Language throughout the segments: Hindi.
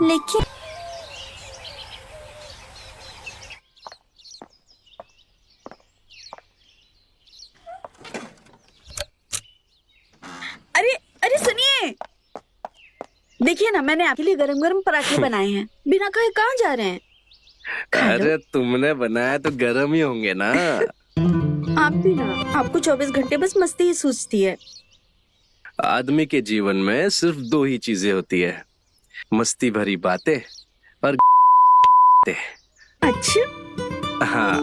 लेकिन अरे अरे सुनिए, देखिए ना, मैंने आपके लिए गरम गरम पराठे बनाए हैं। बिना खाए कहाँ जा रहे हैं? अरे तुमने बनाया तो गरम ही होंगे ना। आप भी ना, आपको 24 घंटे बस मस्ती ही सूझती है। आदमी के जीवन में सिर्फ दो ही चीजें होती है, मस्ती भरी बातें और अच्छा, हाँ।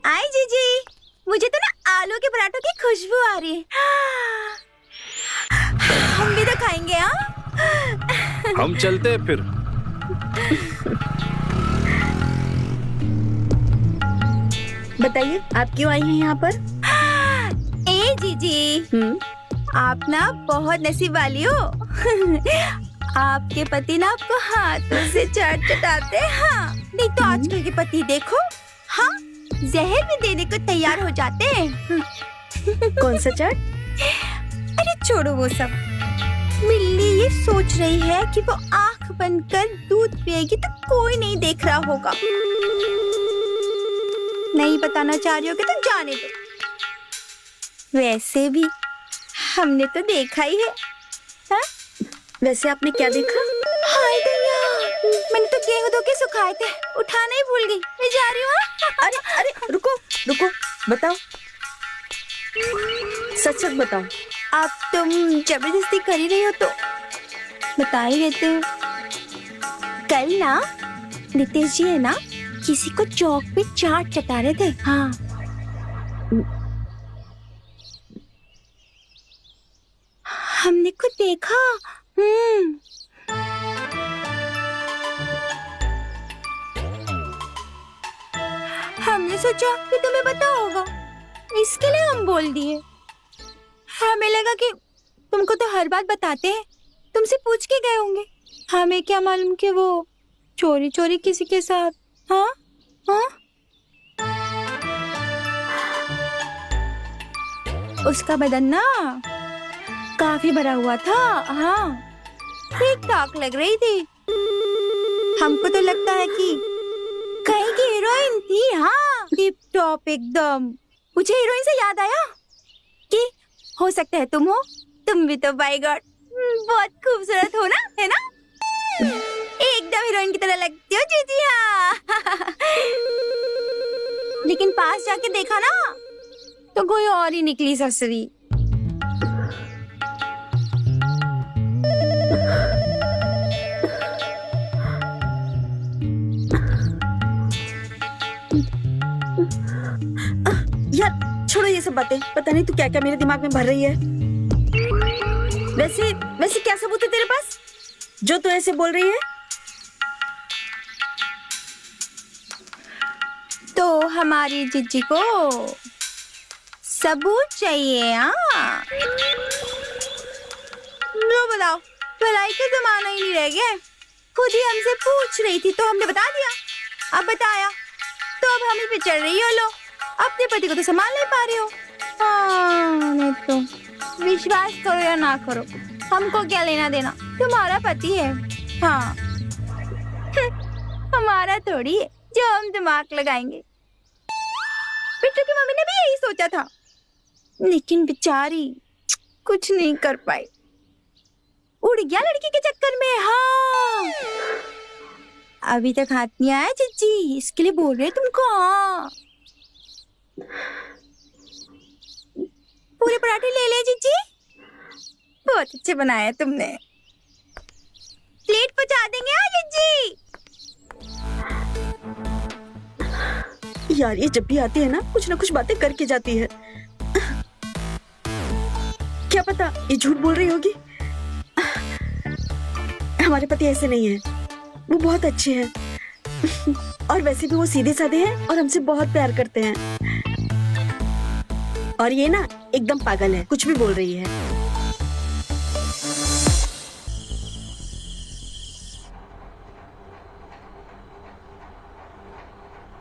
आई जीजी, मुझे तो ना आलू के पराठों की खुशबू आ रही है। हम भी तो खाएंगे। हाँ, हम चलते हैं फिर। बताइए आप क्यों आई हैं यहाँ पर? ए जीजी, आप ना बहुत नसीब वाली हो। आपके पति ना आपको हाथों से चाट चटाते हैं। हाँ, नहीं तो आजकल के पति देखो, हाँ, जहर भी देने को तैयार हो जाते हैं। कौन सा चाट? अरे छोड़ो वो सब। मिल्ली ये सोच रही है कि वो आंख बंद कर दूध पिएगी तो कोई नहीं देख रहा होगा। नहीं बताना चाह रही होगी तो जाने दो। वैसे भी हमने तो देखा ही है। हा? वैसे आपने क्या देखा? हाय दैया, मैंने तो गेहूं धो के सुखाए थे, उठाना ही भूल गई। मैं जा रही हूँ। अरे अरे रुको रुको, बताओ, सच सच बताओ। आप तुम जबरदस्ती कर ही रही हो तो बता ही देते हो। कल ना नितेश जी है ना, किसी को चौक पे चाट चटा रहे थे। हाँ, हमने खुद देखा। हमने सोचा कि तुम्हें पता होगा, इसके लिए हम बोल दिए। हमें लगा कि तुमको तो हर बात बताते हैं, तुमसे पूछ के गए होंगे। हमें क्या मालूम कि वो चोरी चोरी किसी के साथ। हाँ हाँ, उसका बदन ना काफी भरा हुआ था। हाँ, ठीक ठाक लग रही थी। हमको तो लगता है कि कहीं की हीरोइन थी। हाँ, टिप टॉप एकदम। मुझे हीरोइन से याद आया कि हो सकता है तुम हो। तुम भी तो बाय गॉड बहुत खूबसूरत हो ना, है ना? एकदम हीरोइन की तरह लगती हो जीजी। हाँ। लेकिन पास जाके देखा ना तो कोई और ही निकली ससुरी। यार छोड़ो ये सब बातें, पता नहीं तू क्या क्या मेरे दिमाग में भर रही है। वैसे वैसे क्या सबूत है तेरे पास जो तू ऐसे बोल रही है? तो हमारी जीजी को सबूत चाहिए। हाँ, लो बताओ, भलाई का जमाना ही नहीं रह गया। खुद ही हमसे पूछ रही थी तो हमने बता दिया। अब बताया तो अब हम ही पे चढ़ रही हो। लो, अपने पति को तो संभाल नहीं पा रही हो। हाँ, नहीं तो विश्वास करो या ना करो, हमको क्या लेना देना, तुम्हारा पति है। हाँ, हमारा थोड़ी है जो हम दिमाग लगाएंगे। बिट्टू की मम्मी ने भी यही सोचा था, लेकिन बेचारी कुछ नहीं कर पाई, उड़ गया लड़की के चक्कर में। हाँ, अभी तक हाथ नहीं आया जीजी, इसके लिए बोल रहे तुमको। हाँ, पूरे पराठे ले ले जीजी, बहुत अच्छे बनाए तुमने। प्लेट पहुंचा देंगे। हाँ जीजी। यार ये जब भी आती है ना कुछ बातें करके जाती है। क्या पता ये झूठ बोल रही होगी। हमारे पति ऐसे नहीं है, वो बहुत अच्छे हैं। और वैसे भी वो सीधे साधे हैं और हमसे बहुत प्यार करते हैं। और ये ना एकदम पागल है, कुछ भी बोल रही है।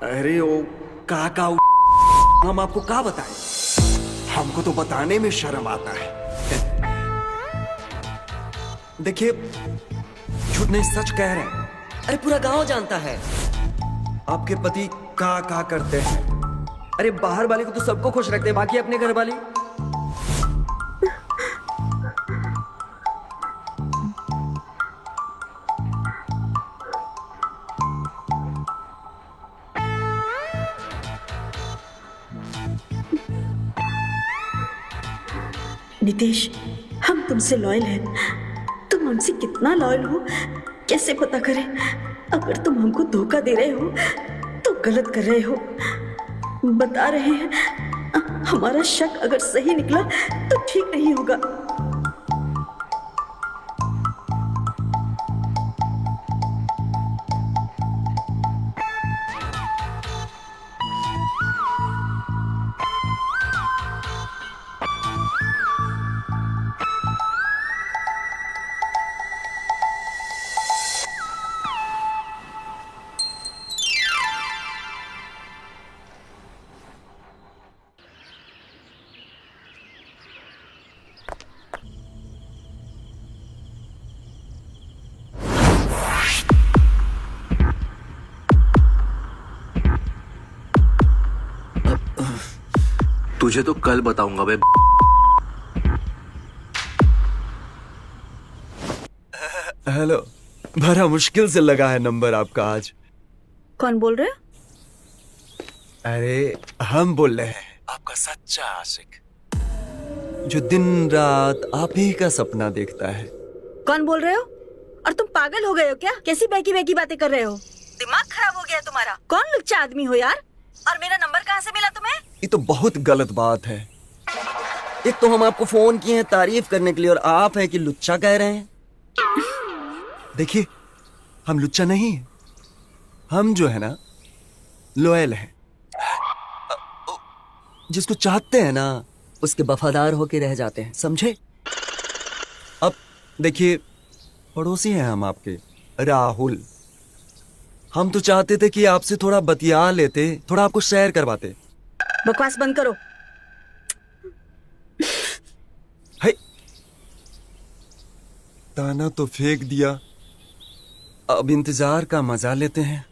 अरे ओ काका, हम आपको क्या बताएं? हमको तो बताने में शर्म आता है। देखिए, झूठ नहीं सच कह रहे हैं। अरे पूरा गांव जानता है आपके पति का करते हैं। अरे बाहर वाले को तो सबको खुश रखते हैं, बाकी अपने घर वाली। नितेश, हम तुमसे लॉयल हैं। तुम हमसे कितना लॉयल हो कैसे पता करें? अगर तुम हमको धोखा दे रहे हो तो गलत कर रहे हो। बता रहे हैं, हमारा शक अगर सही निकला तो ठीक नहीं होगा। तुझे तो कल बताऊंगा बे। हेलो, बड़ा मुश्किल से लगा है नंबर आपका आज। कौन बोल रहे हो? अरे हम बोल रहे हैं, आपका सच्चा आशिक जो दिन रात आप ही का सपना देखता है। कौन बोल रहे हो? और तुम पागल हो गए हो क्या? कैसी बहकी बहकी बातें कर रहे हो? दिमाग खराब हो गया तुम्हारा? कौन लुच्चा आदमी हो यार? और मेरा नंबर कहाँ से मिला तुम्हें? ये तो बहुत गलत बात है। एक तो हम आपको फोन किए हैं तारीफ करने के लिए, और आप है कि लुच्चा कह रहे हैं। देखिए, हम लुच्चा नहीं हैं। हम जो है ना, लॉयल हैं। जिसको चाहते हैं ना, उसके वफादार होके रह जाते हैं, समझे? अब देखिए, पड़ोसी हैं हम आपके, राहुल। हम तो चाहते थे कि आपसे थोड़ा बतिया लेते, थोड़ा आपको शेयर करवाते। बकवास बंद करो। है, ताना तो फेंक दिया, अब इंतजार का मजा लेते हैं।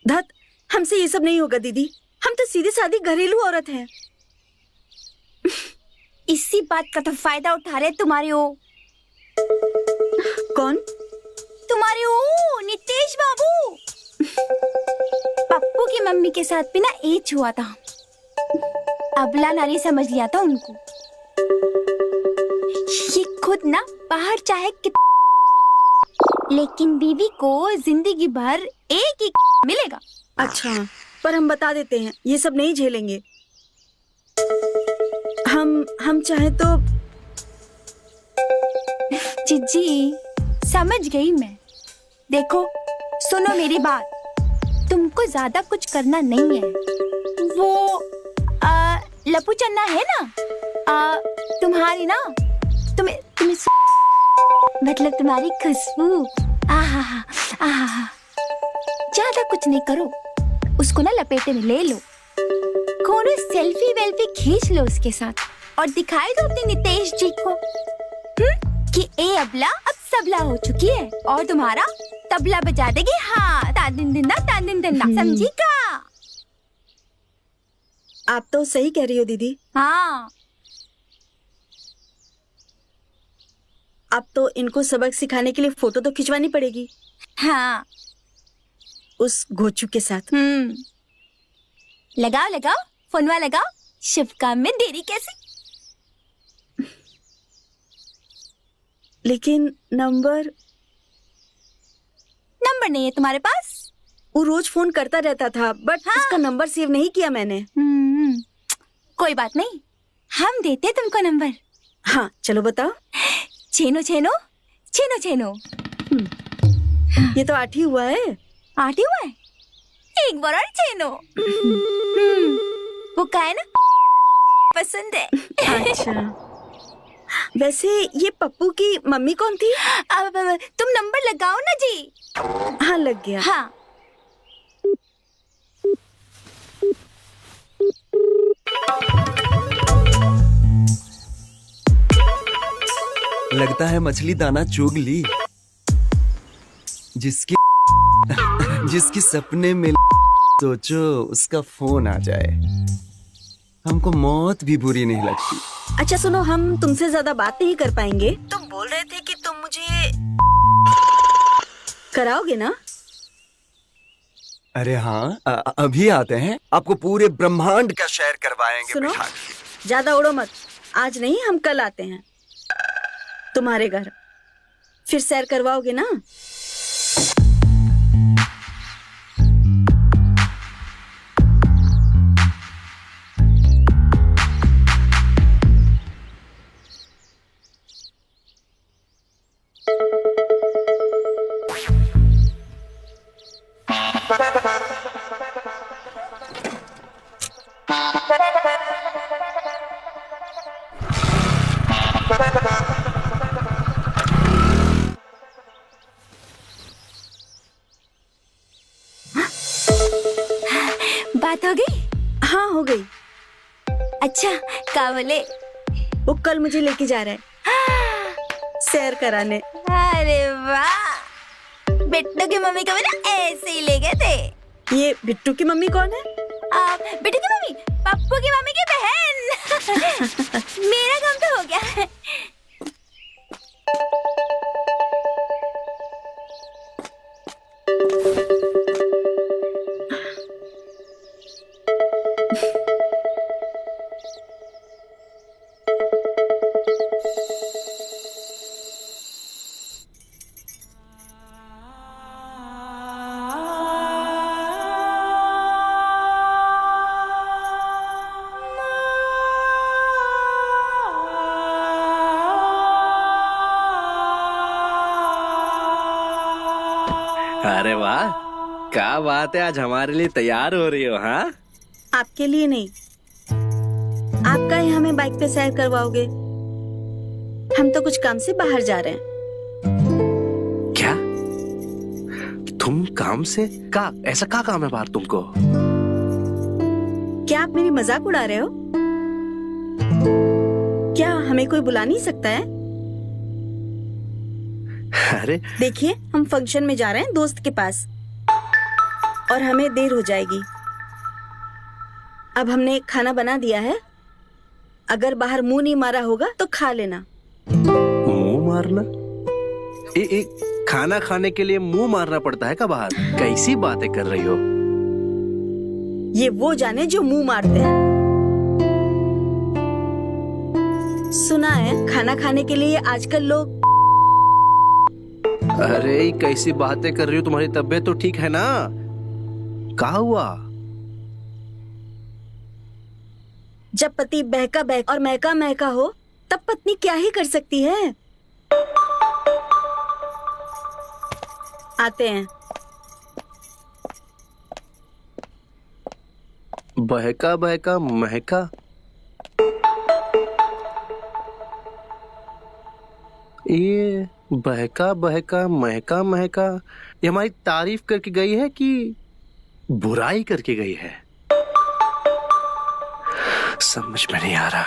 धत, हमसे ये सब नहीं होगा दीदी। हम तो सीधी सादी घरेलू औरत हैं। इसी बात का तो फायदा उठा रहे तुम्हारे वो। कौन? तुम्हारे वो नितेश बाबू। पप्पू की मम्मी के साथ भी ना एज हुआ था। अबला नारी समझ लिया था उनको। ये खुद ना बाहर चाहे लेकिन बीवी को जिंदगी भर एक ही मिलेगा। अच्छा, पर हम बता देते हैं, ये सब नहीं झेलेंगे। हम चाहे तो। जीजी, समझ गई मैं। देखो, सुनो मेरी बात। तुमको ज्यादा कुछ करना नहीं है। वो लपू चन्ना है ना, तुम्हारी ना, तुम्हें मतलब तुम्हारी खुशबू। आहा, ज्यादा कुछ नहीं करो, उसको ना लपेटे में ले लो, कोनो सेल्फी वेल्फी खींच लो उसके साथ और दिखाई दो अपने नितेश जी को कि ए अबला अब सबला हो चुकी है और तुम्हारा तबला बजा देगी। हाँ, तादिन दिंदा, समझी का? आप तो सही कह रही हो दीदी। हाँ, अब तो इनको सबक सिखाने के लिए फोटो तो खिंचवानी पड़ेगी। हाँ, उस घोचू के साथ। लगाओ, फोनवा लगाओ। शुभ काम में देरी कैसी? लेकिन नंबर नहीं है तुम्हारे पास? वो रोज फोन करता रहता था, बट हाँ। उसका नंबर सेव नहीं किया मैंने। कोई बात नहीं, हम देते तुमको नंबर। हाँ, चलो बताओ। छेनो। ये तो 8 ही हुआ है। 8 ही हुआ है? एक बार और छेनो। वो का है ना, पसंद है। अच्छा, वैसे ये पप्पू की मम्मी कौन थी? अब तुम नंबर लगाओ ना जी। हाँ, लग गया। हाँ। लगता है मछली दाना चुग ली। जिसकी जिसकी सपने में सोचो उसका फोन आ जाए, हमको मौत भी बुरी नहीं लगती। अच्छा सुनो, हम तुमसे ज्यादा बात नहीं कर पाएंगे। तुम बोल रहे थे कि तुम मुझे कराओगे ना? अरे हाँ, अभी आते हैं, आपको पूरे ब्रह्मांड का सैर करवाएंगे। सुनो, बिठा के। ज्यादा उड़ो मत। आज नहीं, हम कल आते हैं तुम्हारे घर। फिर सैर करवाओगे ना? बात हो गई? हाँ, हो गई। अच्छा, का बोले? वो कल मुझे लेके जा रहा है सैर कराने। अरे वाह, बिट्टू की मम्मी को भी ना ऐसे ही ले गए थे। ये बिट्टू की मम्मी कौन है? बिट्टू की मम्मी पप्पू की मम्मी की बहन। मेरा काम तो हो गया। अरे वाह, क्या बात है, आज हमारे लिए तैयार हो रही हो? हाँ, आपके लिए नहीं, आपका ही हमें बाइक पे सैर करवाओगे। हम तो कुछ काम से बाहर जा रहे हैं। क्या तुम काम से? का ऐसा का काम है बाहर तुमको? क्या आप मेरी मजाक उड़ा रहे हो? क्या हमें कोई बुला नहीं सकता है? अरे देखिए, हम फंक्शन में जा रहे हैं दोस्त के पास और हमें देर हो जाएगी। अब हमने खाना बना दिया है, अगर बाहर मुंह नहीं मारा होगा तो खा लेना। मुंह मारना? खाना खाने के लिए मुंह मारना पड़ता है क्या बाहर? कैसी बातें कर रही हो? ये वो जाने जो मुंह मारते हैं। सुना है खाना खाने के लिए आजकल लोग। अरे कैसी बातें कर रही हो? तुम्हारी तबीयत तो ठीक है ना? क्या हुआ? जब पति बहका बहका और महका महका हो तब पत्नी क्या ही कर सकती है। आते हैं। बहका बहका महका? ये बहका बहका महका महका, ये हमारी तारीफ करके गई है कि बुराई करके गई है? समझ में नहीं आ रहा।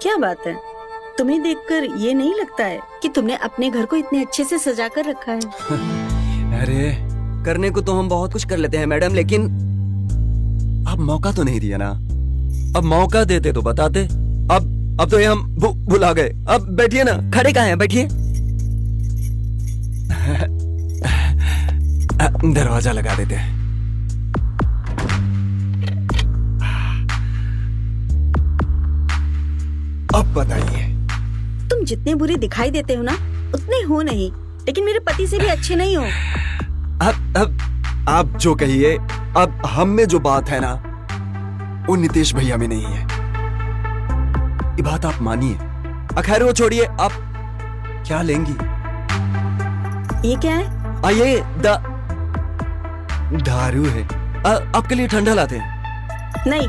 क्या बात है, तुम्हें देखकर ये नहीं लगता है कि तुमने अपने घर को इतने अच्छे से सजा कर रखा है? अरे करने को तो हम बहुत कुछ कर लेते हैं मैडम, लेकिन अब मौका तो नहीं दिया ना। अब मौका देते तो बताते। अब तो ये हम भुला गए। अब बैठिए ना, खड़े कहाँ हैं? बैठिए। दरवाजा लगा देते हैं। अब बताइए तुम जितने बुरे दिखाई देते हो ना उतने हो नहीं, लेकिन मेरे पति से भी अच्छे नहीं हो। अब आप जो कहिए, अब हम में जो बात है ना वो नितेश भैया में नहीं है, ये बात आप मानिए। खैर वो छोड़िए, आप क्या लेंगी? ये क्या है? ये दारू है। आपके लिए ठंडा लाते हैं। नहीं।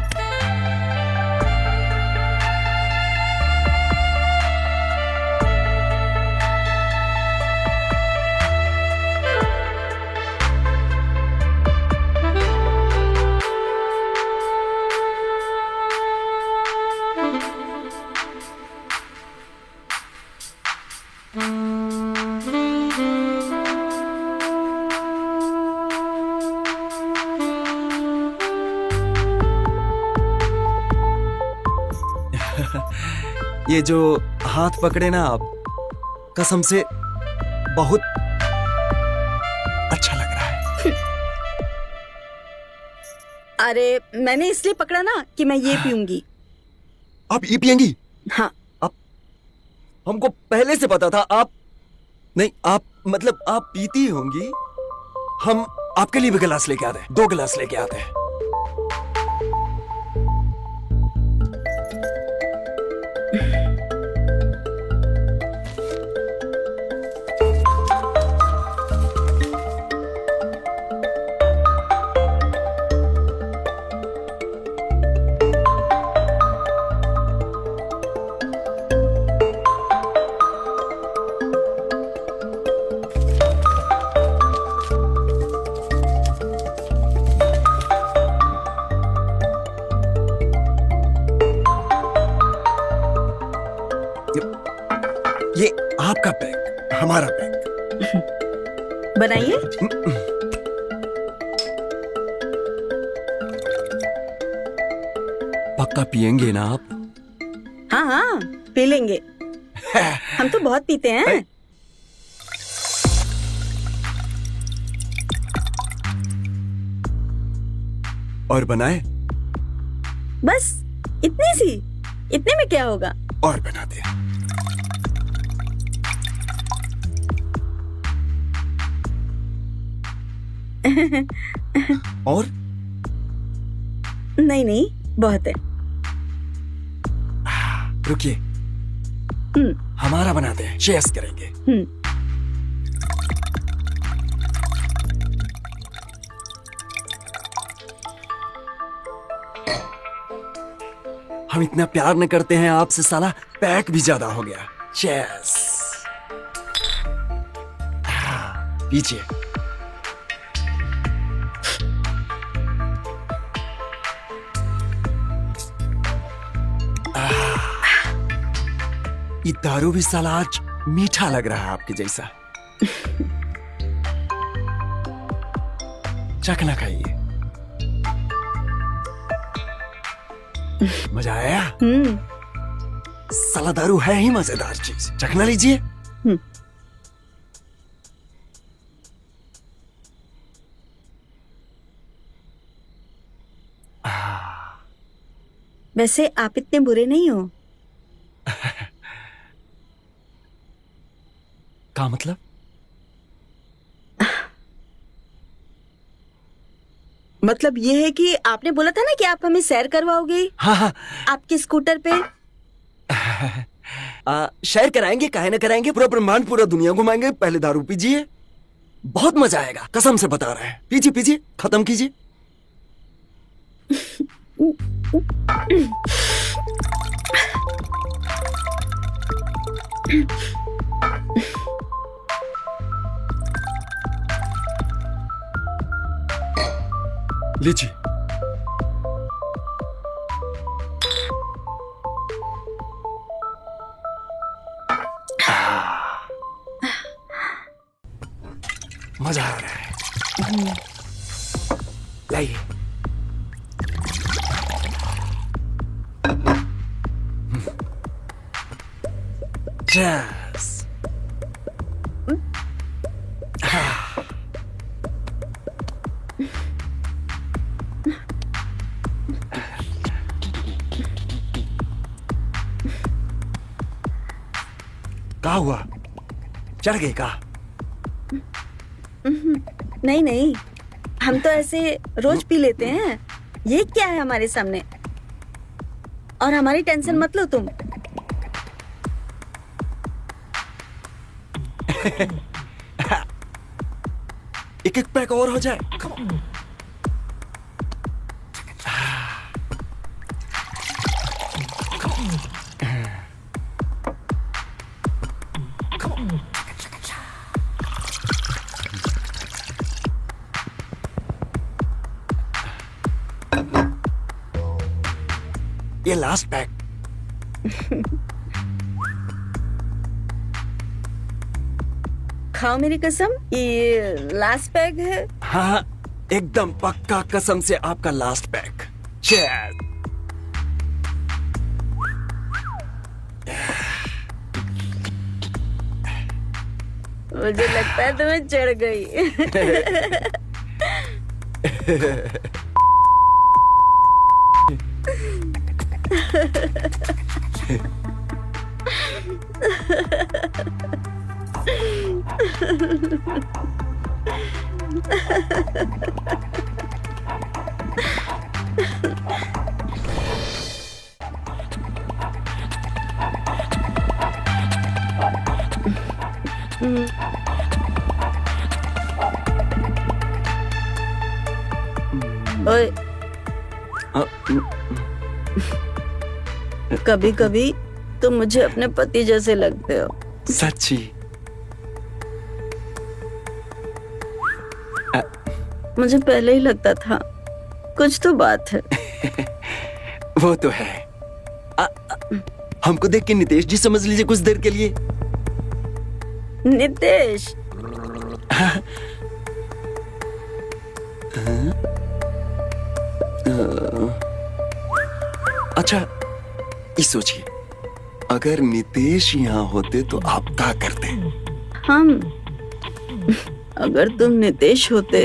ये जो हाथ पकड़े ना आप, कसम से बहुत अच्छा लग रहा है। अरे मैंने इसलिए पकड़ा ना कि मैं ये पीऊंगी। आप ये पियेंगी? हाँ। आप, हमको पहले से पता था आप नहीं, आप मतलब आप पीती होंगी। हम आपके लिए भी गिलास लेके आते हैं, 2 गिलास लेके आते हैं। ये आपका पैक, हमारा पैक। बनाइए। पक्का पियेंगे ना आप? हाँ हाँ पी लेंगे। हम तो बहुत पीते हैं। और बनाए? बस इतनी सी, इतने में क्या होगा? और बना दे। और? नहीं नहीं बहुत है। रुकिए, हमारा बनाते हैं, शेयर करेंगे। हम इतना प्यार न करते हैं आपसे, साला पैक भी ज्यादा हो गया। चेस। पीछे ये दारू भी साला आज मीठा लग रहा है आपके जैसा। चखना खाइए। मजा आया? साला दारू है ही मजेदार चीज, चखना लीजिए। वैसे आप इतने बुरे नहीं हो। क्या मतलब? मतलब ये है कि आपने बोला था ना कि आप हमें सैर करवाओगे। हाँ हाँ। आपके स्कूटर पे। शेयर कराएंगे, काहे ना कराएंगे। पूरा ब्रह्मांड, पूरा दुनिया घुमाएंगे। पहले दारू पीजिए, बहुत मजा आएगा, कसम से बता रहे हैं। पीजिए पीजिए, खत्म कीजिए। लीजिए। मजा आ रहा है। लाइए। Cheers. क्या हुआ, चढ़ गई का? नहीं नहीं, हम तो ऐसे रोज पी लेते हैं। ये क्या है हमारे सामने? और हमारी टेंशन मत लो तुम। एक एक पैक और हो जाए। Come on. ये लास्ट पैक। खाओ मेरी कसम, ये लास्ट पैक है। हाँ, एकदम पक्का, कसम से आपका लास्ट पैक। चेयर। मुझे लगता है तुम्हें चढ़ गई। ओए, कभी कभी तुम मुझे अपने पति जैसे लगते हो। सच्ची? मुझे पहले ही लगता था, कुछ तो बात है। वो तो है। हमको देख के नितेश जी समझ लीजिए कुछ देर के लिए। नितेश? अच्छा, ये सोचिए, अगर नितेश यहाँ होते तो आप क्या करते? हम? अगर तुम नितेश होते,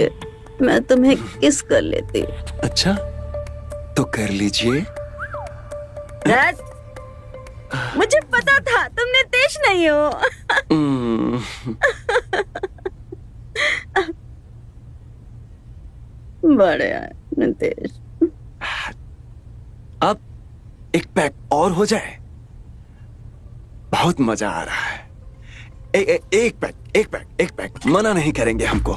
मैं तुम्हें किस कर लेती। अच्छा, तो कर लीजिए। राज, मुझे पता था तुम नितेश नहीं हो। बड़े हैं नितेश। अब एक पैक और हो जाए, बहुत मजा आ रहा है। एक पैक, मना नहीं करेंगे हमको।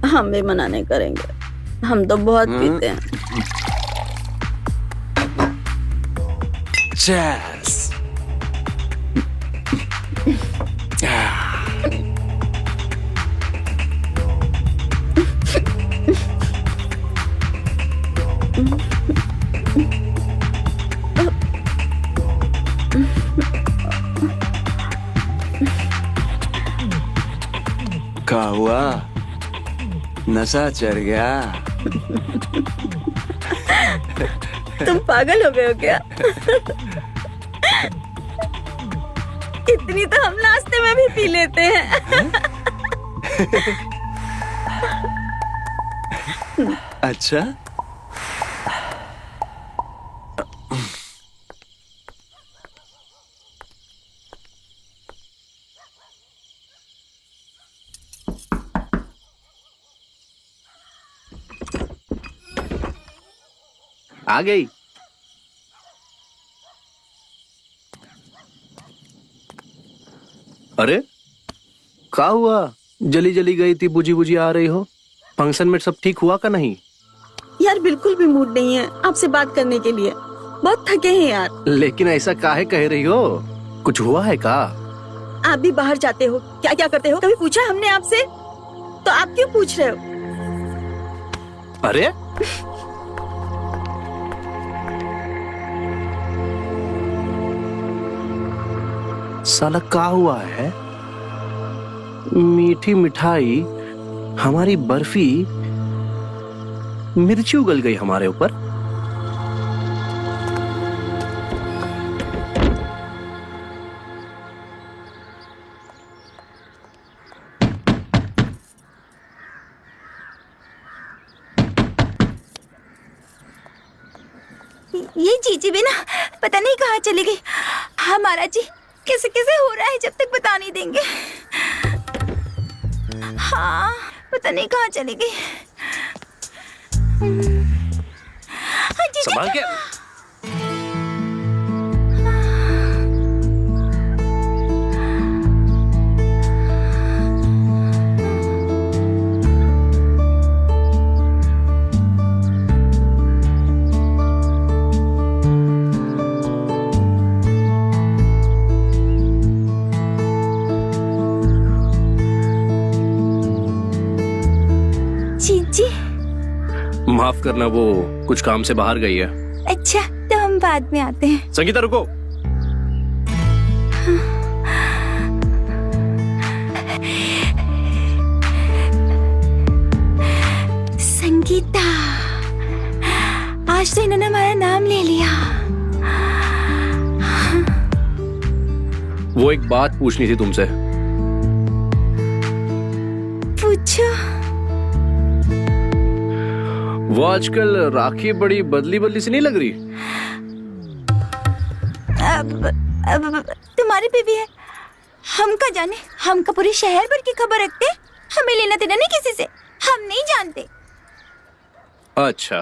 हम भी मना नहीं करेंगे, हम तो बहुत पीते हैं। Cheers. क्या हुआ, नशा चढ़ गया? तुम पागल हो गए हो क्या? इतनी तो हम नाश्ते में भी पी लेते हैं। अच्छा, आ गई। अरे क्या हुआ, जली जली गई थी, बुझी बुझी आ रही हो? फंक्शन में सब ठीक हुआ का नहीं? यार बिल्कुल भी मूड नहीं है आपसे बात करने के लिए, बहुत थके हैं यार। लेकिन ऐसा काहे कह रही हो, कुछ हुआ है का? आप भी बाहर जाते हो, क्या क्या करते हो, कभी पूछा हमने आपसे? तो आप क्यों पूछ रहे हो? अरे साला क्या हुआ है? मीठी मिठाई, हमारी बर्फी, मिर्ची उगल गई हमारे ऊपर। ये जीजी भी ना पता नहीं कहाँ चली गई। हमारा जी कैसे कैसे हो रहा है जब तक बता नहीं देंगे। हाँ, पता नहीं कहाँ चली गई। हाँ, जी, संभाल के। जी माफ करना, वो कुछ काम से बाहर गई है। अच्छा, तो हम बाद में आते हैं। संगीता रुको। संगीता, आज तो इन्होंने हमारा नाम ले लिया। वो एक बात पूछनी थी तुमसे। पूछो। वो आजकल राखी बड़ी बदली बदली सी नहीं लग रही? अब तुम्हारी बीवी है, हम का जाने। हम का पूरे शहर भर की खबर रखते, हमें लेना देना नहीं किसी से, हम नहीं जानते। अच्छा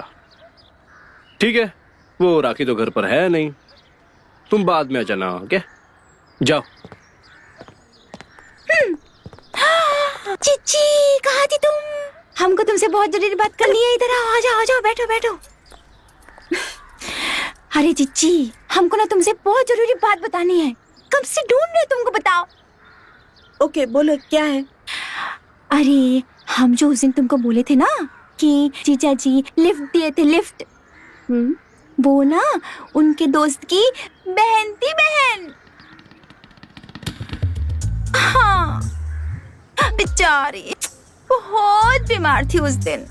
ठीक है, वो राखी तो घर पर है नहीं, तुम बाद में आ जाना। क्या जाओ। चिच्ची, कहाँ थी तुम? हमको तुमसे बहुत जरूरी बात करनी है। इधर आओ, आ जाओ, बैठो बैठो। अरे चिच्ची, हमको ना तुमसे बहुत जरूरी बात बतानी है। कब से ढूंढ रहे तुमको, बताओ। ओके, बोलो क्या है? अरे हम जो उस दिन तुमको बोले थे ना कि जीजा जी लिफ्ट दिए थे, लिफ्ट। वो ना उनके दोस्त की बहन थी, बहन। हाँ, बेचारी बहुत बीमार थी उस दिन।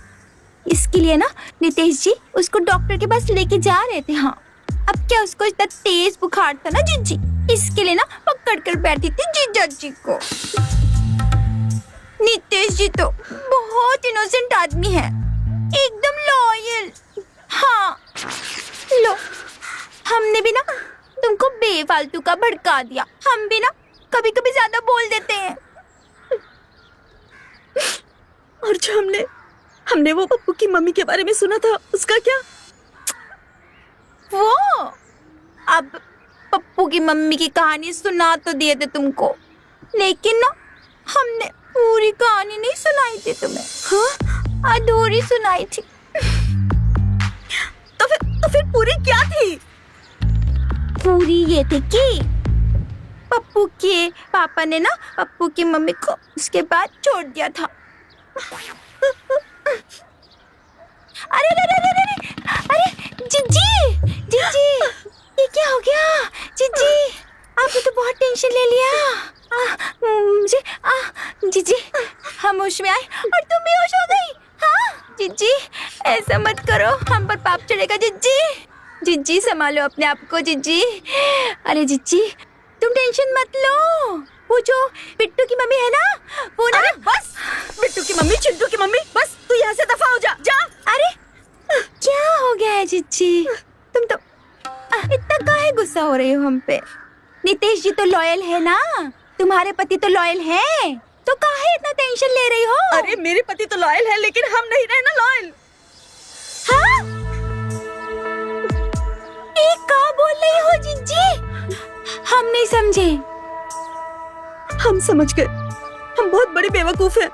इसके लिए ना नितेश जी उसको डॉक्टर के पास लेके जा रहे थे। हाँ, अब क्या उसको इतना तेज बुखार था ना जीजी, इसके लिए ना पकड़ कर बैठी थी जीजा जी को। नितेश जी तो बहुत इनोसेंट आदमी है, एकदम लॉयल। हाँ, लो, हमने भी ना तुमको बेफालतू का भड़का दिया। हम भी ना कभी कभी ज्यादा बोल देते हैं। और जो हमने वो पप्पू की मम्मी के बारे में सुना था, उसका क्या? वो अब पप्पू की मम्मी की कहानी सुना तो दिए थे तुमको, लेकिन ना हमने पूरी कहानी नहीं सुनाई थी तुम्हें। हाँ, अधूरी सुनाई थी। तो फिर पूरी क्या थी? पूरी ये थी कि पप्पू के पापा ने ना पप्पू की मम्मी को उसके बाद छोड़ दिया था। अरे अरे अरे अरे अरे जीजी, जीजी, ये क्या हो गया? जीजी, आपने तो बहुत टेंशन ले लिया। मुझे जीजी, हम होश में आए और तुम भी होश हो गई। हाँ जीजी, ऐसा मत करो, हम पर पाप चढ़ेगा। जीजी, जीजी संभालो अपने आप को जीजी। अरे जीजी, तुम टेंशन मत लो। वो जो बिट्टू की मम्मी है ना, वो ना। अरे बस, बिट्टू की मम्मी, चिंटू की मम्मी, बस तू यहाँ से दफा हो जा, जा। अरे क्या हो गया है जीजी? तुम तो इतना काहे गुस्सा हो रही हो हम पे? नितेश जी तो लॉयल है ना, तुम्हारे पति तो लॉयल है, तो काहे इतना टेंशन ले रही हो? अरे मेरे पति तो लॉयल है, लेकिन हम नहीं रहे ना लॉयल। हाँ? ये क्या बोल रही हो जीजी? हम नहीं समझे। हम समझ गए, हम बहुत बड़ी बेवकूफ हैं।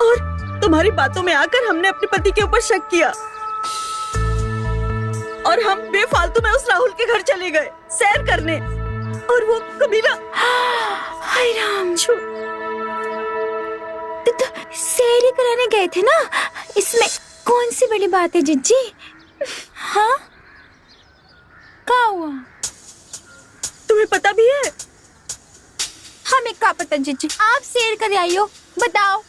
और तुम्हारी बातों में आकर हमने अपने पति के ऊपर शक किया और हम बेफालतू में उस राहुल के घर चले गए सैर करने, और वो कबीला। हाय राम, तो सैर कराने गए थे ना, इसमें कौन सी बड़ी बात है जीजी? हाँ, क्या हुआ? तुम्हें पता भी है? हमें क्या पता जीजी, आप सैर कर आई हो, बताओ।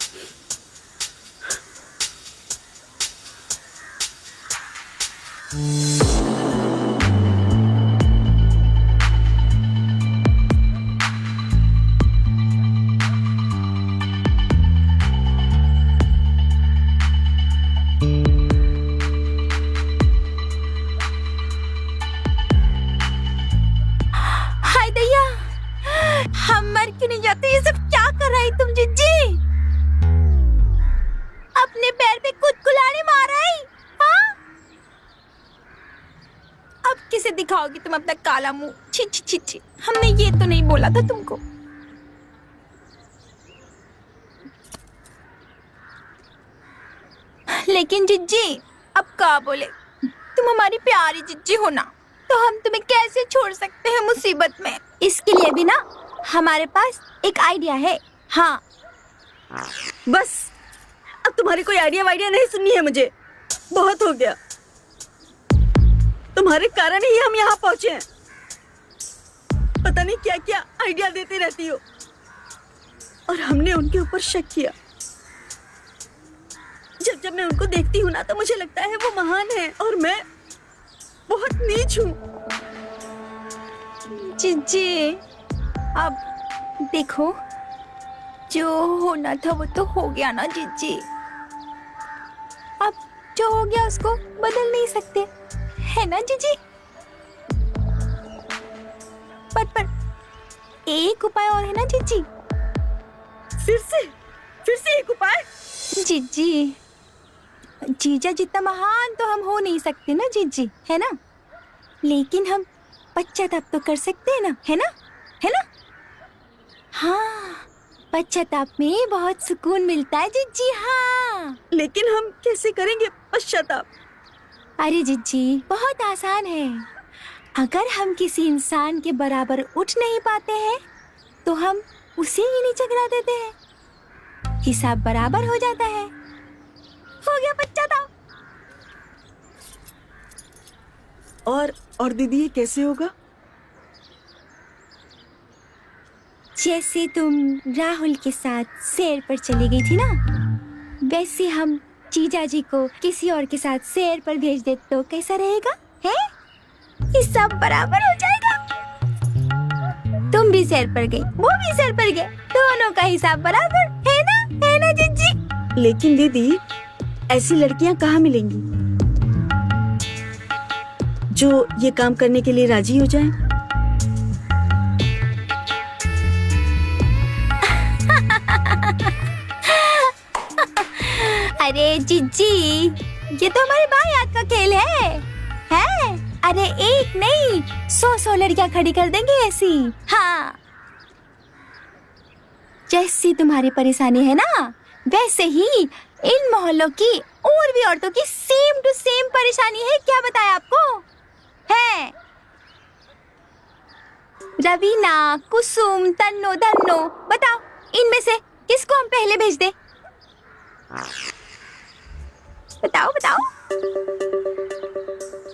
कैसे दिखाओगी तुम अपना काला मुंह? छी छी छी छी, हमने ये तो नहीं बोला था तुमको। लेकिन जिज्जी, अब क्या बोले, तुम हमारी प्यारी जिज्जी हो ना, तो हम तुम्हें कैसे छोड़ सकते हैं मुसीबत में। इसके लिए भी ना हमारे पास एक आइडिया है। हाँ बस, अब तुम्हारी कोई आइडिया वाइडिया नहीं सुननी है मुझे। बहुत हो गया, तुम्हारे कारण ही हम यहाँ पहुंचे हैं। पता नहीं क्या क्या आइडिया देती रहती हो, और हमने उनके ऊपर शक किया। जब जब मैं उनको देखती हूँ ना, तो मुझे लगता है वो महान है और मैं बहुत नीच हूँ। जिज्जी, अब देखो, जो होना था वो तो हो गया ना जिज्जी। अब जो हो गया उसको बदल नहीं सकते, है ना जिज्जी? पर एक उपाय और है ना जिज्जी? फिर से एक उपाय? जिज्जी, जीजा जितना महान तो हम हो नहीं सकते ना जिज्जी, है ना? लेकिन हम पश्चाताप तो कर सकते हैं ना, है ना? है ना? हाँ, पश्चाताप में बहुत सुकून मिलता है जिज्जी। हाँ, लेकिन हम कैसे करेंगे पश्चाताप? अरे जिज्जी, बहुत आसान है। अगर हम किसी इंसान के बराबर उठ नहीं पाते हैं, तो हम उसे ही नीचे गिरा देते हैं, हिसाब बराबर हो जाता है। हो गया पश्चाताप। और दीदी, ये कैसे होगा? जैसे तुम राहुल के साथ सैर पर चली गई थी ना, वैसे हम जीजा जी को किसी और के साथ सैर पर भेज दे तो कैसा रहेगा? है? हिसाब बराबर हो जाएगा। तुम भी सैर पर गई, वो भी सैर पर गए, दोनों का हिसाब बराबर, है ना? है ना जिज्जी? लेकिन दीदी, ऐसी लड़कियां कहाँ मिलेंगी जो ये काम करने के लिए राजी हो जाएं? अरे जिज्जी, ये तो हमारे बायात का खेल है? अरे एक नहीं, 100 लड़कियां खड़ी कर देंगे ऐसी। हाँ, जैसी तुम्हारी परेशानी है ना, वैसे ही इन मोहल्लों की और भी औरतों की सेम टू सेम परेशानी है। क्या बताया आपको? है रवीना, कुसुम, तन्नो, धन्नो, बताओ इनमें से किसको हम पहले भेज दें? बताओ बताओ।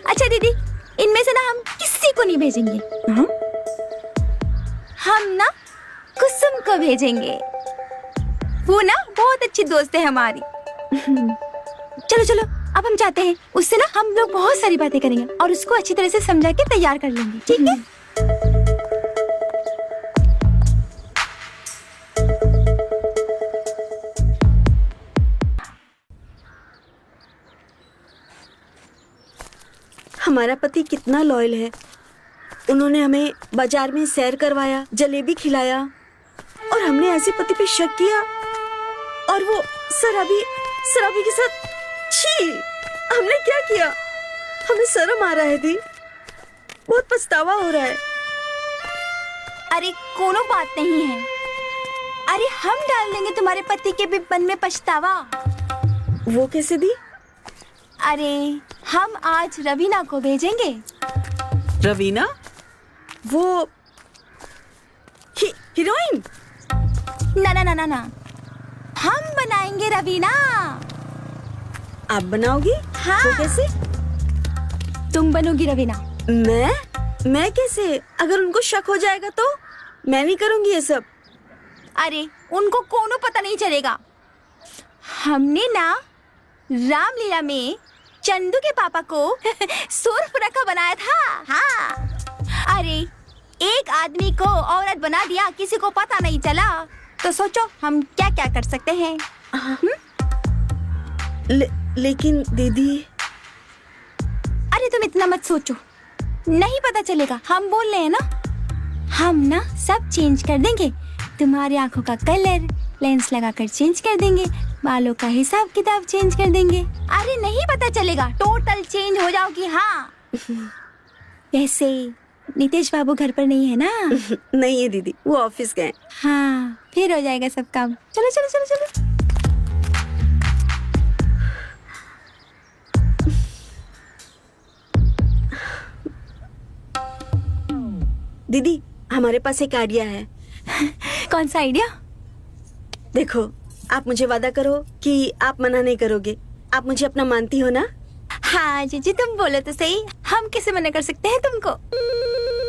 अच्छा दीदी, इनमें से ना हम किसी को नहीं भेजेंगे। हम ना कुसुम को भेजेंगे, वो ना बहुत अच्छी दोस्त है हमारी। चलो चलो, अब हम जाते हैं। उससे ना हम लोग बहुत सारी बातें करेंगे और उसको अच्छी तरह से समझा के तैयार कर लेंगे, ठीक है? हमारा पति कितना लॉयल है। उन्होंने हमें बाजार में सैर करवाया, जलेबी खिलाया, और हमने ऐसे पति पे शक किया, और वो शराबी के साथ। छी, हमने क्या किया? हमें शर्म आ रहा है दी, बहुत पछतावा हो रहा है। अरे कोनो बात नहीं है। अरे हम डाल देंगे तुम्हारे पति के भी मन में पछतावा। वो कैसे दी? अरे हम आज रवीना को भेजेंगे। रवीना? वो हीरोइन? ना ना ना ना ना, हम बनाएंगे रवीना। आप बनाओगी? हाँ। वो कैसे? तुम बनोगी रवीना। मैं कैसे? अगर उनको शक हो जाएगा तो? मैं नहीं करूंगी ये सब। अरे उनको कोनो पता नहीं चलेगा। हमने ना रामलीला में चंदू के पापा को सूर्पनखा बनाया था। हाँ, अरे एक आदमी को औरत बना दिया, किसी को पता नहीं चला, तो सोचो हम क्या क्या कर सकते हैं। लेकिन दीदी। अरे तुम इतना मत सोचो, नहीं पता चलेगा। हम बोल रहे हैं ना, हम ना सब चेंज कर देंगे। तुम्हारी आंखों का कलर लेंस लगाकर चेंज कर देंगे, बालों का हिसाब किताब चेंज कर देंगे। अरे नहीं पता चलेगा, टोटल चेंज हो जाओगी। हाँ वैसे नितेश बाबू घर पर नहीं है ना? नहीं है दीदी, वो ऑफिस गए। हाँ, फिर हो जाएगा सब काम। चलो चलो चलो चलो। दीदी, हमारे पास एक आइडिया है। कौन सा आइडिया? देखो, आप मुझे वादा करो कि आप मना नहीं करोगे। आप मुझे अपना मानती हो ना? हाँ जीजी, तुम बोलो तो सही, हम कैसे मना कर सकते हैं तुमको?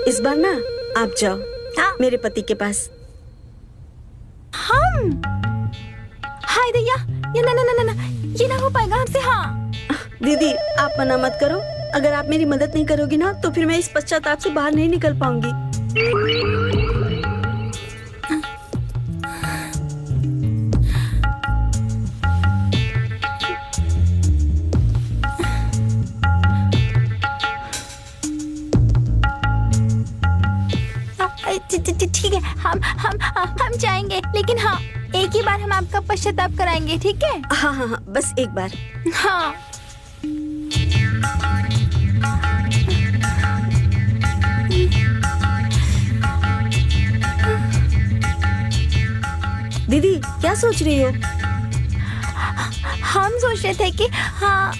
इस बार ना आप जाओ हाँ। मेरे पति के पास। हम? हाय दैया, ये ना ना ना ना ना, ये ना हो पाएगा हमसे। हाँ दीदी, आप मना मत करो। अगर आप मेरी मदद नहीं करोगी ना, तो फिर मैं इस पश्चाताप से बाहर नहीं निकल पाऊंगी। ठीक है, हम जाएंगे, लेकिन हाँ, एक ही बार हम आपका पश्चाताप कराएंगे, ठीक है? हाँ हाँ हाँ, बस एक बार। हाँ। दीदी, क्या सोच रही हो? हम सोच रहे थे कि हाँ,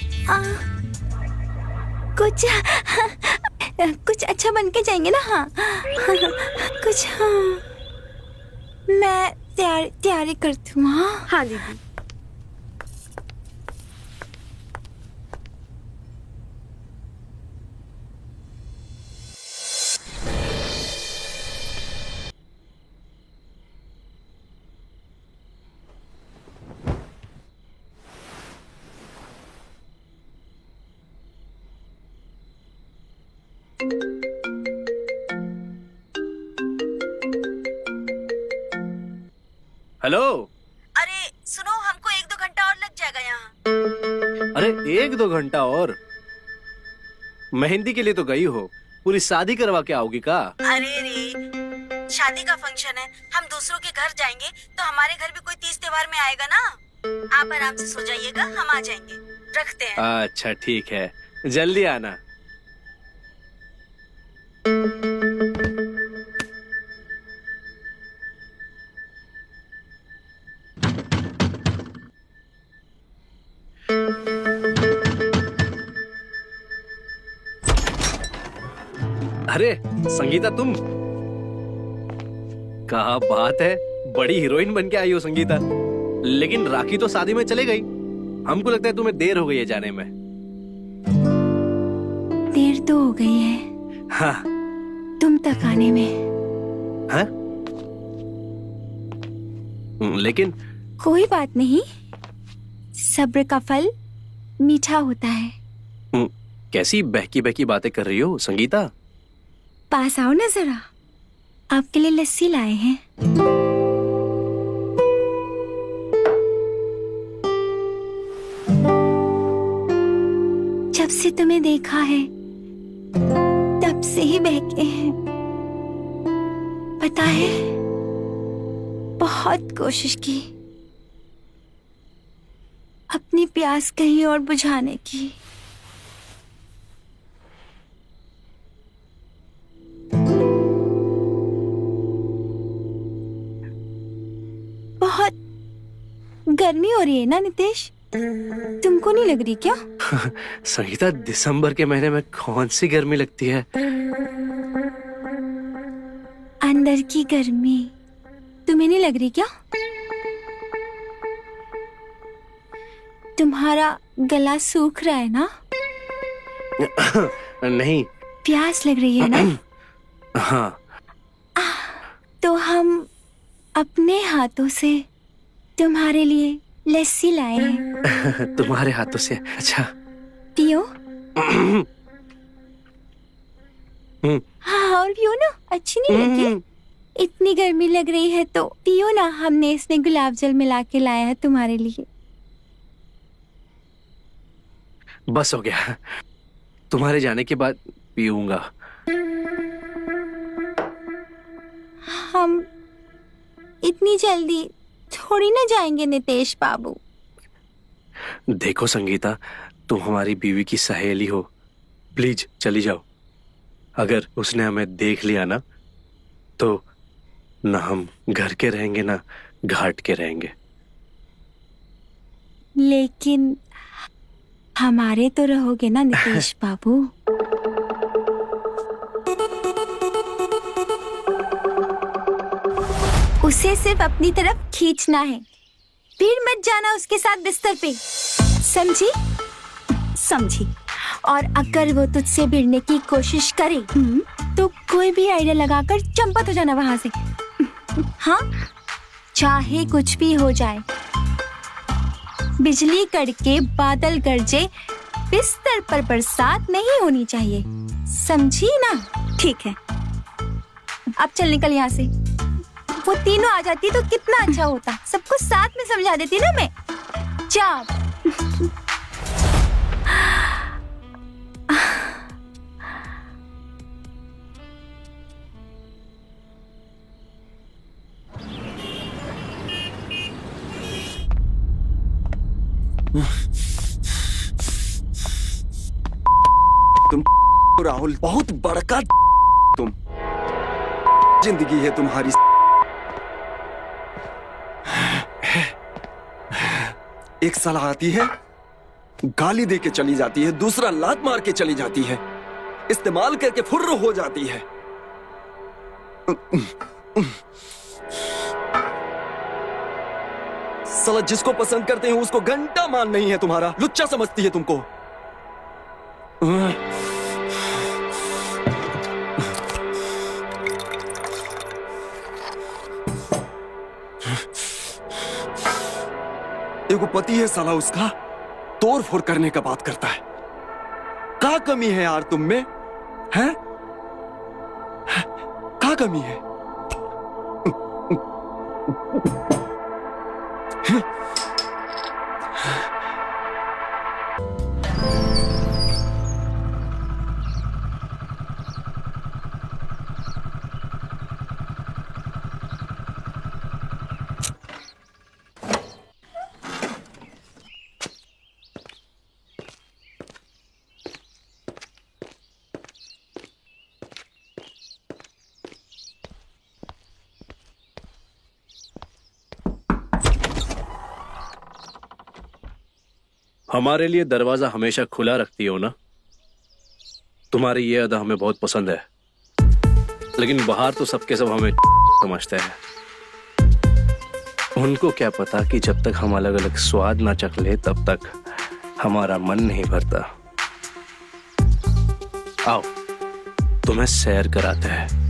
कुछ अच्छा बन के जाएंगे ना। हाँ कुछ, हाँ, मैं तैयारी करती हूँ। हाँ हाँ दीदी। हेलो। अरे सुनो, हमको 1-2 घंटा और लग जाएगा यहाँ। अरे 1-2 घंटा और? मेहंदी के लिए तो गई हो, पूरी शादी करवा के आओगी का? अरे रे, शादी का फंक्शन है, हम दूसरों के घर जाएंगे तो हमारे घर भी कोई तीज त्योहार में आएगा ना। आप आराम से सो जाइएगा, हम आ जाएंगे। रखते हैं। अच्छा ठीक है, जल्दी आना। अरे संगीता, तुम? क्या बात है, बड़ी हीरोइन बन के आई हो संगीता। लेकिन राखी तो शादी में चले गई। हमको लगता है तुम्हें देर हो गई है जाने में। देर तो हो गई है। हाँ। तुम तक आने में। हाँ? लेकिन कोई बात नहीं, सब्र का फल मीठा होता है। कैसी बहकी बहकी बातें कर रही हो संगीता? पास आओ ना जरा, आपके लिए लस्सी लाए हैं। जब से तुम्हें देखा है तब से ही बहके हैं। पता है, बहुत कोशिश की अपनी प्यास कहीं और बुझाने की। बहुत गर्मी हो रही है ना नितेश? तुमको नहीं लग रही क्या? संगीता, दिसंबर के महीने में कौन सी गर्मी लगती है? अंदर की गर्मी तुम्हें नहीं लग रही क्या? तुम्हारा गला सूख रहा है ना? नहीं। प्यास लग रही है ना? हाँ। तो हम अपने हाथों से तुम्हारे लिए लस्सी लाए हैं। तुम्हारे हाथों से? अच्छा, पियो। हाँ, और पियो ना, अच्छी नहीं लगी? इतनी गर्मी लग रही है तो पियो ना, हमने इसमें गुलाब जल मिला के लाया है तुम्हारे लिए। बस हो गया, तुम्हारे जाने के बाद पीऊंगा। हम इतनी जल्दी थोड़ी ना जाएंगे नितेश बाबू। देखो संगीता, तुम हमारी बीवी की सहेली हो, प्लीज चली जाओ। अगर उसने हमें देख लिया ना, तो ना हम घर के रहेंगे ना घाट के रहेंगे। लेकिन हमारे तो रहोगे ना नितेश बाबू। उसे सिर्फ अपनी तरफ खींचना है, फिर मत जाना उसके साथ बिस्तर पे, समझी? समझी। और अगर वो तुझसे भिड़ने की कोशिश करे तो कोई भी आइडिया लगाकर चंपत हो जाना वहां से। हाँ, चाहे कुछ भी हो जाए, बिजली कड़के बादल गरजे, बिस्तर पर बरसात नहीं होनी चाहिए, समझी ना? ठीक है। अब चल निकल यहाँ से। वो तीनों आ जाती तो कितना अच्छा होता, सबको साथ में समझा देती ना मैं। जा। तुम राहुल बहुत बड़का तुम, जिंदगी है तुम्हारी। एक सलाह आती है, गाली दे के चली जाती है, दूसरा लात मार के चली जाती है, इस्तेमाल करके फुर्र हो जाती है। साला जिसको पसंद करते हैं उसको घंटा मान नहीं है तुम्हारा, लुच्चा समझती है तुमको। एगो पति है साला, उसका तोड़ फोड़ करने का बात करता है। क्या कमी है यार तुम में, हैं? क्या कमी है? हमारे लिए दरवाजा हमेशा खुला रखती हो ना। तुम्हारी ये अदा हमें बहुत पसंद है, लेकिन बाहर तो सबके सब हमें समझते हैं। उनको क्या पता कि जब तक हम अलग अलग स्वाद ना चख ले तब तक हमारा मन नहीं भरता। आओ, तुम्हें सैर कराते हैं।